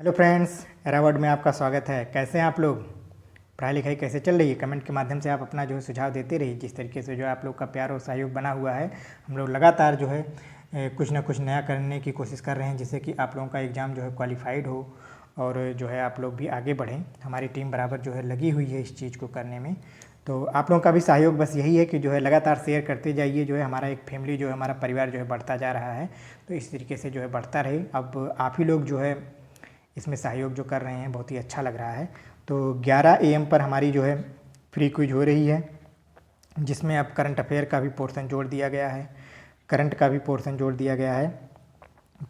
Hello friends, एरावर्ड में आपका स्वागत है। कैसे हैं आप लोग? पढ़ाई लिखाई कैसे चल रही है? कमेंट के माध्यम से आप अपना जो है सुझाव देते रहिए। जिस तरीके से जो है आप लोग का प्यार और सहयोग बना हुआ है, हम लोग लगातार जो है कुछ ना कुछ नया करने की कोशिश कर रहे हैं, जिससे कि आप लोगों का एग्ज़ाम जो है क्वालिफाइड हो और जो है आप लोग भी आगे बढ़ें। हमारी टीम बराबर जो है लगी हुई है इस चीज़ को करने में। तो आप लोगों का भी सहयोग बस यही है कि जो है लगातार शेयर करते जाइए। जो है हमारा एक फैमिली जो है, हमारा परिवार जो है बढ़ता जा रहा है, तो इस तरीके से जो है बढ़ता रहे। अब आप ही लोग जो है इसमें सहयोग जो कर रहे हैं, बहुत ही अच्छा लग रहा है। तो 11 AM पर हमारी जो है फ्री क्विज हो रही है, जिसमें अब करंट अफेयर का भी पोर्शन जोड़ दिया गया है, करंट का भी पोर्शन जोड़ दिया गया है।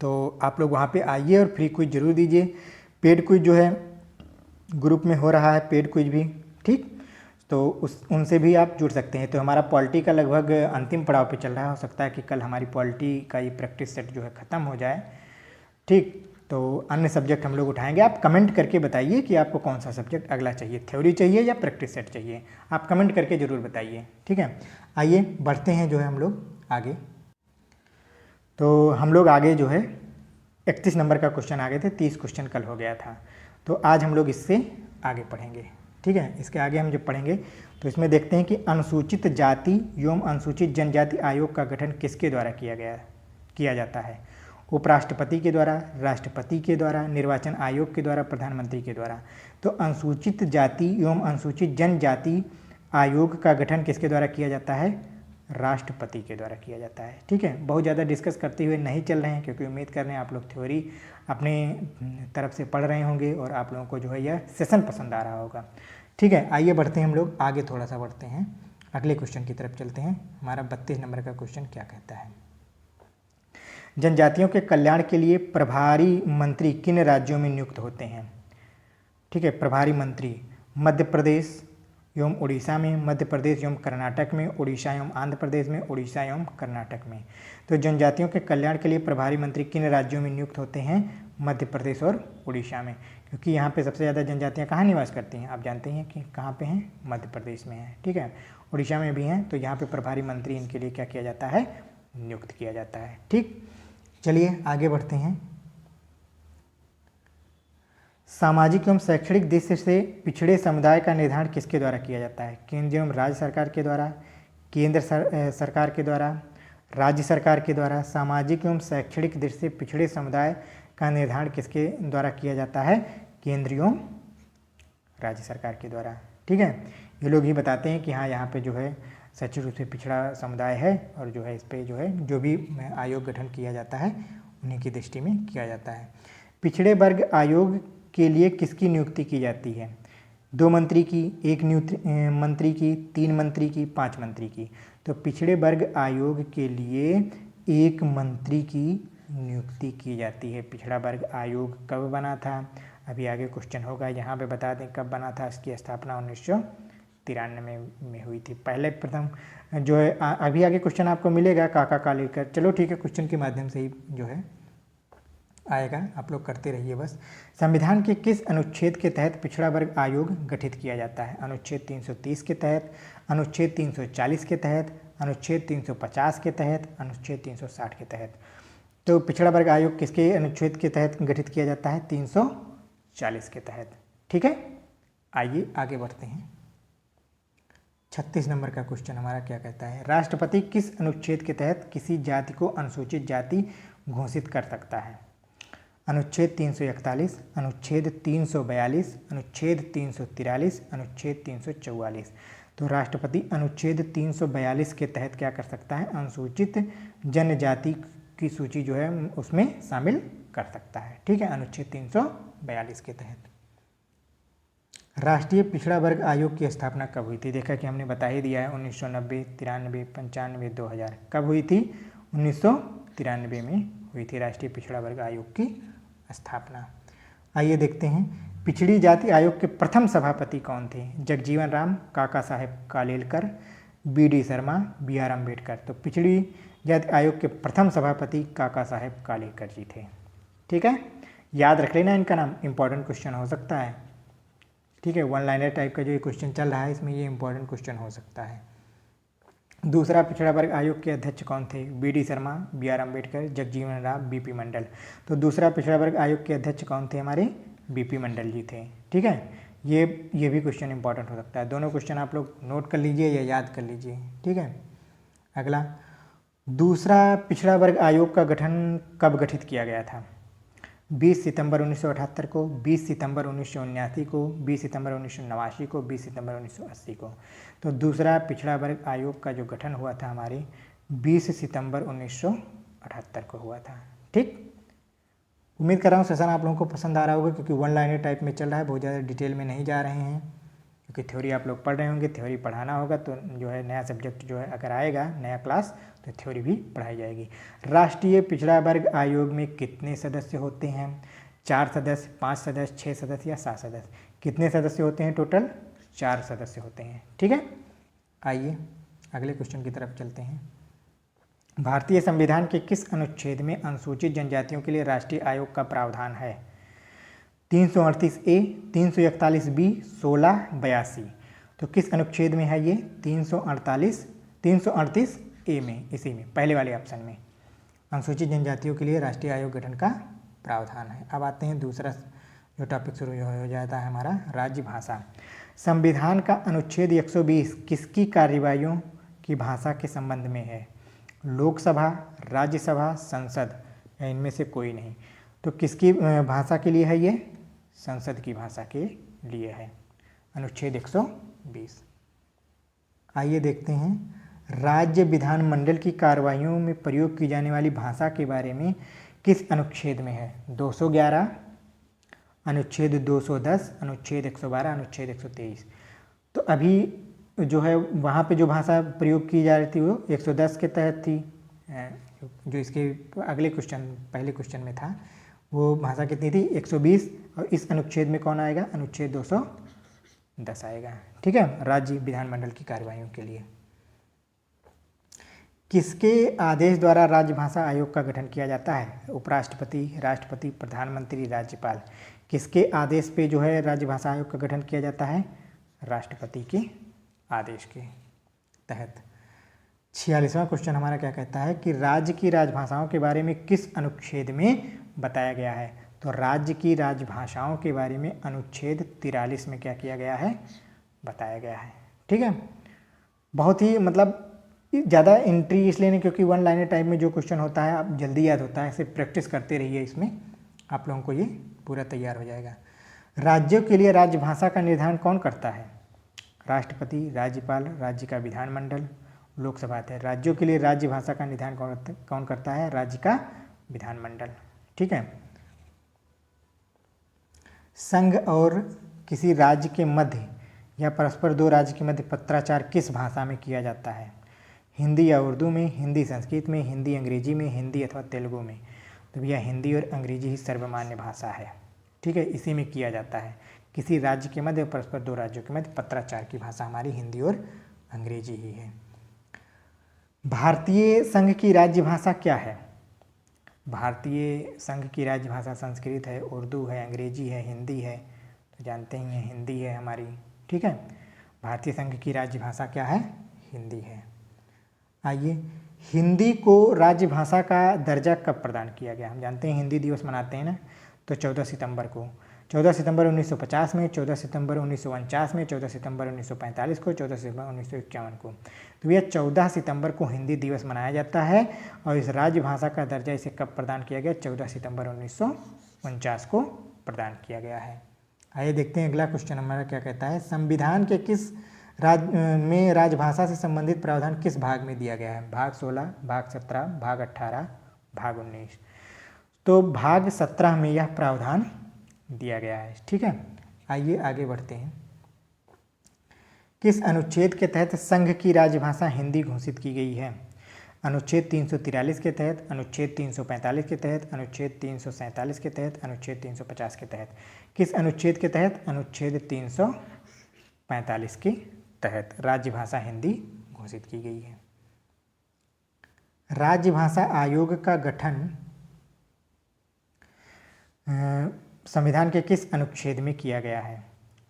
तो आप लोग वहाँ पे आइए और फ्री क्विज ज़रूर दीजिए। पेड क्विज जो है ग्रुप में हो रहा है, पेड क्विज भी, ठीक। तो उनसे भी आप जुड़ सकते हैं। तो हमारा पॉलिटी का लगभग अंतिम पड़ाव पे चल रहा है। हो सकता है कि कल हमारी पॉलिटी का ये प्रैक्टिस सेट जो है ख़त्म हो जाए, ठीक। तो अन्य सब्जेक्ट हम लोग उठाएंगे। आप कमेंट करके बताइए कि आपको कौन सा सब्जेक्ट अगला चाहिए, थ्योरी चाहिए या प्रैक्टिस सेट चाहिए। आप कमेंट करके ज़रूर बताइए, ठीक है। आइए बढ़ते हैं जो है हम लोग आगे। तो हम लोग आगे जो है 31 नंबर का क्वेश्चन आ गए थे, 30 क्वेश्चन कल हो गया था। तो आज हम लोग इससे आगे पढ़ेंगे, ठीक है। इसके आगे हम जब पढ़ेंगे तो इसमें देखते हैं कि अनुसूचित जाति एवं अनुसूचित जनजाति आयोग का गठन किसके द्वारा किया जाता है। उपराष्ट्रपति के द्वारा, राष्ट्रपति के द्वारा, निर्वाचन आयोग के द्वारा, प्रधानमंत्री के द्वारा। तो अनुसूचित जाति एवं अनुसूचित जनजाति आयोग का गठन किसके द्वारा किया जाता है? राष्ट्रपति के द्वारा किया जाता है, ठीक है। बहुत ज़्यादा डिस्कस करते हुए नहीं चल रहे हैं, क्योंकि उम्मीद कर रहे हैं आप लोग थ्योरी अपने तरफ से पढ़ रहे होंगे और आप लोगों को जो है यह सेशन पसंद आ रहा होगा, ठीक है। आइए बढ़ते हैं हम लोग आगे, थोड़ा सा बढ़ते हैं, अगले क्वेश्चन की तरफ चलते हैं। हमारा 32 नंबर का क्वेश्चन क्या कहता है? जनजातियों के कल्याण के लिए प्रभारी मंत्री किन राज्यों में नियुक्त होते हैं? ठीक है, प्रभारी मंत्री मध्य प्रदेश एवं उड़ीसा में, मध्य प्रदेश एवं कर्नाटक में, उड़ीसा एवं आंध्र प्रदेश में, उड़ीसा एवं कर्नाटक में। तो जनजातियों के कल्याण के लिए प्रभारी मंत्री किन राज्यों में नियुक्त होते हैं? मध्य प्रदेश और उड़ीसा में, क्योंकि यहाँ पे सबसे ज़्यादा जनजातियाँ कहाँ निवास करती हैं? आप जानते हैं कि कहाँ पे हैं? मध्य प्रदेश में है, ठीक है। उड़ीसा में भी हैं। तो यहाँ पे प्रभारी मंत्री इनके लिए क्या किया जाता है? नियुक्त किया जाता है, ठीक। चलिए आगे बढ़ते हैं। सामाजिक एवं शैक्षणिक दृष्टि से पिछड़े समुदाय का निर्धारण किसके द्वारा किया जाता है? केंद्र एवं राज्य सरकार के द्वारा, केंद्र सरकार के द्वारा, राज्य सरकार के द्वारा। सामाजिक एवं शैक्षणिक दृष्टि से पिछड़े समुदाय का निर्धारण किसके द्वारा किया जाता है? केंद्र एवं राज्य सरकार के द्वारा, ठीक है। ये लोग ही बताते हैं कि हाँ, यहाँ पे जो है शैक्षिक रूप से पिछड़ा समुदाय है, और जो है इस पर जो है जो भी आयोग गठन किया जाता है उन्हीं की दृष्टि में किया जाता है। पिछड़े वर्ग आयोग के लिए किसकी नियुक्ति की जाती है? 2 मंत्री की, 1 मंत्री की, 3 मंत्री की, 5 मंत्री की। तो पिछड़े वर्ग आयोग के लिए 1 मंत्री की नियुक्ति की जाती है। पिछड़ा वर्ग आयोग कब बना था? अभी आगे क्वेश्चन होगा, यहाँ पे बता दें कब बना था। इसकी स्थापना 1993 में हुई थी। पहले प्रथम जो है अभी आगे क्वेश्चन आपको मिलेगा काका कालेलकर। चलो ठीक है, क्वेश्चन के माध्यम से ही जो है आएगा, आप लोग करते रहिए बस। संविधान के किस अनुच्छेद के तहत पिछड़ा वर्ग आयोग गठित किया जाता है? अनुच्छेद 330 के तहत, अनुच्छेद 340 के तहत, अनुच्छेद 350 के तहत, अनुच्छेद 360 के तहत। तो पिछड़ा वर्ग आयोग किसके अनुच्छेद के तहत गठित किया जाता है? 340 के तहत, ठीक है। आइए आगे बढ़ते हैं। 36 नंबर का क्वेश्चन हमारा क्या कहता है? राष्ट्रपति किस अनुच्छेद के तहत किसी जाति को अनुसूचित जाति घोषित कर सकता है? अनुच्छेद 341, अनुच्छेद 342, अनुच्छेद 343, अनुच्छेद 344। तो राष्ट्रपति अनुच्छेद 342 के तहत क्या कर सकता है? अनुसूचित जनजाति की सूची जो है उसमें शामिल कर सकता है, ठीक है, अनुच्छेद 342 के तहत। राष्ट्रीय पिछड़ा वर्ग आयोग की स्थापना कब हुई थी? देखा कि हमने बता ही दिया है, 1990, 93, 95, 2000। कब हुई थी? 1993 में हुई थी राष्ट्रीय पिछड़ा वर्ग आयोग की स्थापना। आइए देखते हैं, पिछड़ी जाति आयोग के प्रथम सभापति कौन थे? जगजीवन राम, काका साहेब कालेलकर, BD शर्मा, BR अम्बेडकर। तो पिछड़ी जाति आयोग के प्रथम सभापति काका साहेब कालेलकर जी थे, ठीक है। याद रख लेना इनका नाम, इंपॉर्टेंट क्वेश्चन हो सकता है, ठीक है। 1 लाइनर टाइप का जो ये क्वेश्चन चल रहा है, इसमें ये इंपॉर्टेंट क्वेश्चन हो सकता है। दूसरा पिछड़ा वर्ग आयोग के अध्यक्ष कौन थे? B D. Sharma, B R. Ambedkar, Jagjivan Ram, B P. Mandal. तो दूसरा पिछड़ा वर्ग आयोग के अध्यक्ष कौन थे? हमारे बी.पी. मंडल जी थे। ठीक है, ये भी क्वेश्चन इंपॉर्टेंट हो सकता है। दोनों क्वेश्चन आप लोग नोट कर लीजिए या याद कर लीजिए। ठीक है, अगला, दूसरा पिछड़ा वर्ग आयोग का गठन कब गठित किया गया था? 20 सितंबर 1978 को, 20 सितंबर 1979 को, 20 सितंबर 1989 को, 20 सितंबर 1980 को। तो दूसरा पिछड़ा वर्ग आयोग का जो गठन हुआ था हमारे 20 सितंबर 1978 को हुआ था। ठीक, उम्मीद कर रहा हूँ सेशन आप लोगों को पसंद आ रहा होगा, क्योंकि वन लाइनर टाइप में चल रहा है, बहुत ज़्यादा डिटेल में नहीं जा रहे हैं, क्योंकि थ्योरी आप लोग पढ़ रहे होंगे। थ्योरी पढ़ाना होगा तो जो है नया सब्जेक्ट जो है अगर आएगा नया क्लास तो थ्योरी भी पढ़ाई जाएगी। राष्ट्रीय पिछड़ा वर्ग आयोग में कितने सदस्य होते हैं? 4 सदस्य, 5 सदस्य, 6 सदस्य या 7 सदस्य? कितने सदस्य होते हैं? टोटल 4 सदस्य होते हैं। ठीक है, आइए अगले क्वेश्चन की तरफ चलते हैं। भारतीय संविधान के किस अनुच्छेद में अनुसूचित जनजातियों के लिए राष्ट्रीय आयोग का प्रावधान है? 338A, 341B, 1682। तो किस अनुच्छेद में है ये? 338A में, इसी में पहले वाले ऑप्शन में अनुसूचित जनजातियों के लिए राष्ट्रीय आयोग गठन का प्रावधान है। अब आते हैं दूसरा जो टॉपिक शुरू हो जाता है हमारा, राज्य भाषा। संविधान का अनुच्छेद 120 किसकी कार्यवाहियों की भाषा के संबंध में है? लोकसभा, राज्यसभा, संसद या इनमें से कोई नहीं। तो किसकी भाषा के लिए है ये? संसद की भाषा के लिए है, अनुच्छेद 120। आइए देखते हैं, राज्य विधानमंडल की कार्यवाहियों में प्रयोग की जाने वाली भाषा के बारे में किस अनुच्छेद में है? 211, अनुच्छेद 210, अनुच्छेद 112, अनुच्छेद 123। तो अभी जो है वहाँ पे जो भाषा प्रयोग की जा रही थी वो 110 के तहत थी, जो इसके अगले क्वेश्चन पहले क्वेश्चन में था, वो भाषा कितनी थी? 120। और इस अनुच्छेद में कौन आएगा? अनुच्छेद 210 आएगा। ठीक है, राज्य विधानमंडल की कार्यवाहियों के लिए। किसके आदेश द्वारा राजभाषा आयोग का गठन किया जाता है? उपराष्ट्रपति, राष्ट्रपति, प्रधानमंत्री, राज्यपाल। किसके आदेश पे जो है राजभाषा आयोग का गठन किया जाता है? राष्ट्रपति के आदेश के तहत। 46वां क्वेश्चन हमारा क्या कहता है कि राज्य की राजभाषाओं के बारे में किस अनुच्छेद में बताया गया है? तो राज्य की राजभाषाओं के बारे में अनुच्छेद 43 में क्या किया गया है? बताया गया है। ठीक है, बहुत ही मतलब ज़्यादा एंट्री इसलिए नहीं क्योंकि वन लाइनर टाइप में जो क्वेश्चन होता है आप जल्दी याद होता है, सिर्फ प्रैक्टिस करते रहिए, इसमें आप लोगों को ये पूरा तैयार हो जाएगा। राज्यों के लिए राजभाषा का निर्धारण कौन करता है? राष्ट्रपति, राज्यपाल, राज्य का विधानमंडल, लोकसभा है। राज्यों के लिए राज्य भाषा का निर्धारण कौन करता है? राज्य का विधानमंडल। ठीक है, संघ और किसी राज्य के मध्य या परस्पर दो राज्य के मध्य पत्राचार किस भाषा में किया जाता है? हिंदी या उर्दू में, हिंदी संस्कृत में, हिंदी अंग्रेजी में, हिंदी अथवा तेलुगु में। तो भैया हिंदी और अंग्रेजी ही सर्वमान्य भाषा है। ठीक है, इसी में किया जाता है। किसी राज्य के मध्य परस्पर दो राज्यों के मध्य पत्राचार की भाषा हमारी हिंदी और अंग्रेजी ही है। भारतीय संघ की राज्य भाषा क्या है? भारतीय संघ की राज्य भाषा संस्कृत है, उर्दू है, अंग्रेजी है, हिंदी है। तो जानते ही हैं हिंदी है हमारी। ठीक है, भारतीय संघ की राज्य भाषा क्या है? हिंदी है। आइए, हिंदी को राजभाषा का दर्जा कब प्रदान किया गया? हम जानते हैं हिंदी दिवस मनाते हैं ना, तो 14 सितंबर को, 14 सितंबर 1950 में, 14 सितंबर 1949 में, 14 सितंबर 1945 को, 14 सितंबर 1951 को। तो यह 14 सितंबर को हिंदी दिवस मनाया जाता है। और इस राजभाषा का दर्जा इसे कब प्रदान किया गया? 14 सितंबर 1949 को प्रदान किया गया है। आइए देखते हैं अगला क्वेश्चन हमारा क्या कहता है, संविधान के किस में राजभाषा से संबंधित प्रावधान किस भाग में दिया गया है? भाग 16, भाग 17, भाग 18, भाग 19। तो भाग 17 में यह प्रावधान दिया गया है। ठीक है, आइए आगे बढ़ते हैं। किस अनुच्छेद के तहत संघ की राजभाषा हिंदी घोषित की गई है? अनुच्छेद 343 के तहत, अनुच्छेद 345 के तहत, अनुच्छेद 347 के तहत, अनुच्छेद 350 के तहत। किस अनुच्छेद के तहत? अनुच्छेद 345 के तहत राजभाषा हिंदी घोषित की गई है। राजभाषा आयोग का गठन संविधान के किस अनुच्छेद में किया गया है?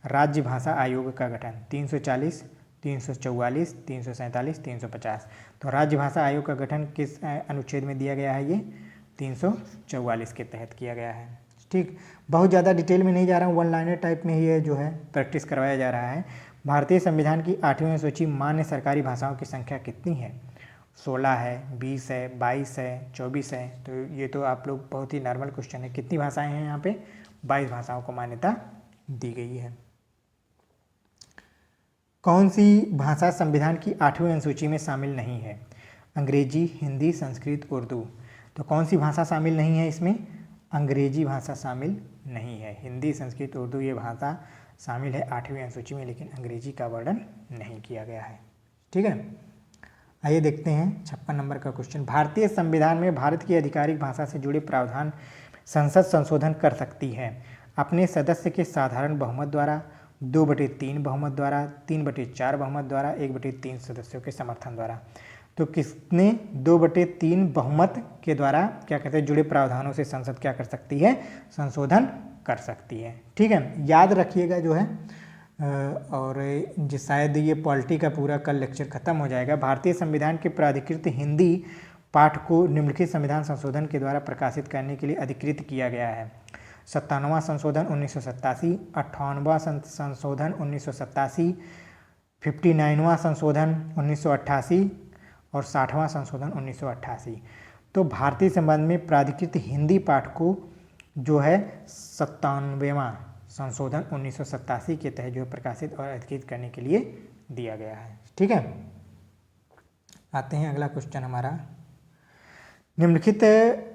राज्य भाषा आयोग का गठन 340, 344, 347, 350। तो राज्य भाषा आयोग का गठन किस अनुच्छेद में दिया गया है? ये 344 के तहत किया गया है। ठीक, बहुत ज़्यादा डिटेल में नहीं जा रहा हूँ, वन लाइनर टाइप में ही है जो है प्रैक्टिस करवाया जा रहा है। भारतीय संविधान की 8वीं सूची मान्य सरकारी भाषाओं की संख्या कितनी है? 16 है, 20 है, 22 है, 24 है। तो ये तो आप लोग बहुत ही नॉर्मल क्वेश्चन है। कितनी भाषाएं हैं यहाँ पे? 22 भाषाओं को मान्यता दी गई है। कौन सी भाषा संविधान की 8वीं अनुसूची में शामिल नहीं है? अंग्रेजी, हिंदी, संस्कृत, उर्दू। तो कौन सी भाषा शामिल नहीं है इसमें? अंग्रेजी भाषा शामिल नहीं है। हिंदी, संस्कृत, उर्दू ये भाषा शामिल है 8वीं अनुसूची में, लेकिन अंग्रेजी का वर्णन नहीं किया गया है। ठीक है, आइए देखते हैं 56 नंबर का क्वेश्चन। भारतीय संविधान में भारत की आधिकारिक भाषा से जुड़े प्रावधान संसद संशोधन कर सकती है अपने सदस्य के साधारण बहुमत द्वारा, 2/3 बहुमत द्वारा, 3/4 बहुमत द्वारा, 1/3 सदस्यों के समर्थन द्वारा। तो किसने 2/3 बहुमत के द्वारा क्या कहते हैं जुड़े प्रावधानों से संसद क्या कर सकती है? संशोधन कर सकती है। ठीक है, याद रखिएगा जो है और शायद ये पॉलिटी का पूरा कल लेक्चर खत्म हो जाएगा। भारतीय संविधान के प्राधिकृत हिंदी पाठ को निम्नलिखित संविधान संशोधन के द्वारा प्रकाशित करने के लिए अधिकृत किया गया है। 57वां संशोधन 1987, 58वां संशोधन 1987, 59वां संशोधन 1988 और 60वां संशोधन 1988। तो भारतीय संविधान में प्राधिकृत हिंदी पाठ को जो है 97वां संशोधन 1987 के तहत जो प्रकाशित और अधिकृत करने के लिए दिया गया है। ठीक है, आते हैं अगला क्वेश्चन हमारा। निम्नलिखित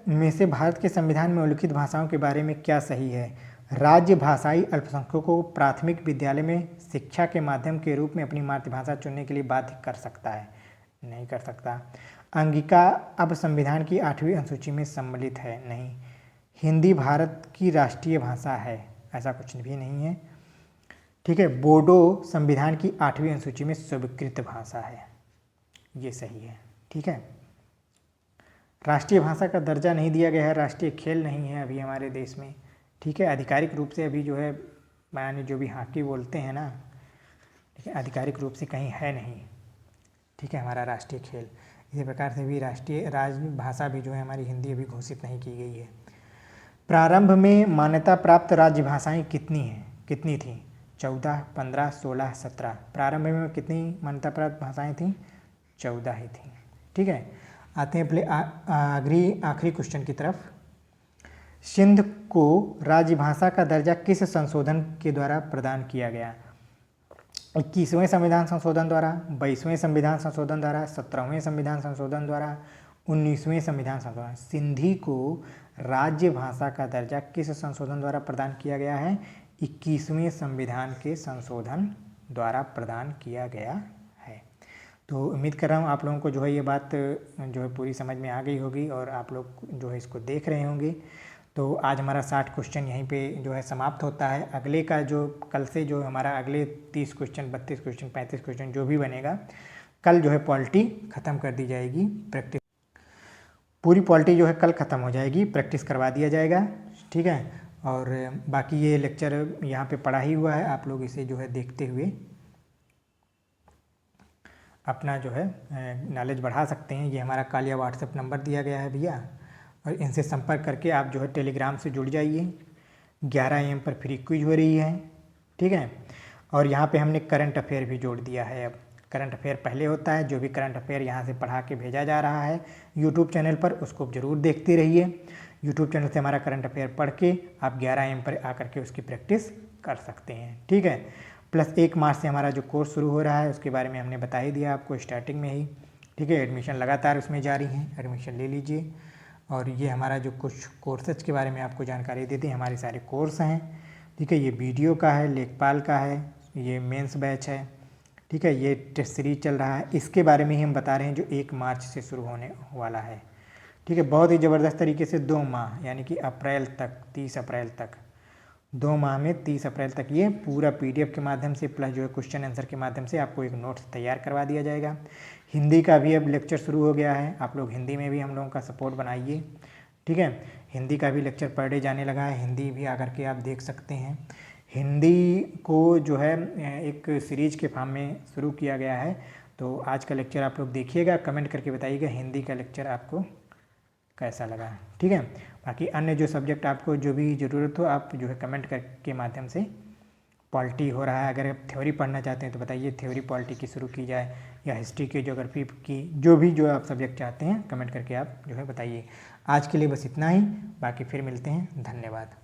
में से भारत के संविधान में उल्लिखित भाषाओं के बारे में क्या सही है? राज्य भाषाई अल्पसंख्यकों को प्राथमिक विद्यालय में शिक्षा के माध्यम के रूप में अपनी मातृभाषा चुनने के लिए बाध्य कर सकता है? नहीं कर सकता। अंगिका अब संविधान की 8वीं अनुसूची में सम्मिलित है? नहीं। हिंदी भारत की राष्ट्रीय भाषा है? ऐसा कुछ भी नहीं है। ठीक है, बोडो संविधान की 8वीं अनुसूची में स्वीकृत भाषा है, ये सही है। ठीक है, राष्ट्रीय भाषा का दर्जा नहीं दिया गया है, राष्ट्रीय खेल नहीं है अभी हमारे देश में। ठीक है, आधिकारिक रूप से अभी जो है माने जो भी हॉकी बोलते हैं ना, ठीक है, आधिकारिक रूप से कहीं है नहीं। ठीक है, हमारा राष्ट्रीय खेल। इसी प्रकार से भी राष्ट्रीय राजभाषा भी जो है हमारी हिंदी अभी घोषित नहीं की गई है। प्रारंभ में मान्यता प्राप्त राज्य भाषाएँ कितनी थीं? 14, 15, 16, 17। प्रारंभ में कितनी मान्यता प्राप्त भाषाएँ थीं? 14 ही थीं। ठीक है, आते हैं अपने आखिरी क्वेश्चन की तरफ। सिंध को राजभाषा का दर्जा किस संशोधन के द्वारा प्रदान किया गया? 21वें संविधान संशोधन द्वारा, 22वें संविधान संशोधन द्वारा, 17वें संविधान संशोधन द्वारा, 19वें संविधान संशोधन। सिंधी को राज्य भाषा का दर्जा किस संशोधन द्वारा प्रदान किया गया है? 21वें संविधान के संशोधन द्वारा प्रदान किया गया है। तो उम्मीद कर रहा हूँ आप लोगों को जो है ये बात जो है पूरी समझ में आ गई होगी और आप लोग जो है इसको देख रहे होंगे। तो आज हमारा 60 क्वेश्चन यहीं पे जो है समाप्त होता है। अगले का जो कल से जो हमारा अगले 30 क्वेश्चन, 32 क्वेश्चन, 35 क्वेश्चन जो भी बनेगा, कल जो है पॉलिटी ख़त्म कर दी जाएगी। प्रैक्टिस पूरी पॉलिटी जो है कल ख़त्म हो जाएगी, प्रैक्टिस करवा दिया जाएगा। ठीक है, और बाकी ये लेक्चर यहाँ पे पढ़ा ही हुआ है, आप लोग इसे जो है देखते हुए अपना जो है नॉलेज बढ़ा सकते हैं। ये हमारा कालिया व्हाट्सएप नंबर दिया गया है भैया, और इनसे संपर्क करके आप जो है टेलीग्राम से जुड़ जाइए। 11 AM पर फ्री क्विज हो रही है। ठीक है, और यहाँ पे हमने करंट अफेयर भी जोड़ दिया है। अब करंट अफेयर पहले होता है, जो भी करंट अफेयर यहाँ से पढ़ा के भेजा जा रहा है यूट्यूब चैनल पर, उसको ज़रूर देखते रहिए। यूट्यूब चैनल से हमारा करंट अफेयर पढ़ के आप 11 AM पर आकर के उसकी प्रैक्टिस कर सकते हैं। ठीक है, प्लस 1 मार्च से हमारा जो कोर्स शुरू हो रहा है उसके बारे में हमने बता ही दिया आपको स्टार्टिंग में ही। ठीक है, एडमिशन लगातार उसमें जारी है, एडमिशन ले लीजिए। और ये हमारा जो कुछ कोर्सेज के बारे में आपको जानकारी देते हैं, हमारे सारे कोर्स हैं। ठीक है, ये वीडियो का है, लेखपाल का है, ये मेंस बैच है। ठीक है, ये टेस्ट सीरीज चल रहा है, इसके बारे में ही हम बता रहे हैं जो 1 मार्च से शुरू होने वाला है। ठीक है, बहुत ही ज़बरदस्त तरीके से 2 माह यानी कि अप्रैल तक, 30 अप्रैल तक, 2 माह में 30 अप्रैल तक ये पूरा PDF के माध्यम से प्लस जो है क्वेश्चन आंसर के माध्यम से आपको एक नोट्स तैयार करवा दिया जाएगा। हिंदी का भी अब लेक्चर शुरू हो गया है, आप लोग हिंदी में भी हम लोगों का सपोर्ट बनाइए। ठीक है, हिंदी का भी लेक्चर पर डे जाने लगा है, हिंदी भी आकर के आप देख सकते हैं। हिंदी को जो है एक सीरीज के फॉर्म में शुरू किया गया है। तो आज का लेक्चर आप लोग देखिएगा, कमेंट करके बताइएगा हिंदी का लेक्चर आपको कैसा लगा, ठीक है। बाकी अन्य जो सब्जेक्ट आपको जो भी ज़रूरत हो आप जो है कमेंट के माध्यम से, पॉलिटी हो रहा है, अगर आप थ्योरी पढ़ना चाहते हैं तो बताइए थ्योरी पॉलिटी की शुरू की जाए, या हिस्ट्री की, ज्योग्राफी की, जो आप सब्जेक्ट चाहते हैं कमेंट करके आप जो है बताइए। आज के लिए बस इतना ही, बाकी फिर मिलते हैं, धन्यवाद।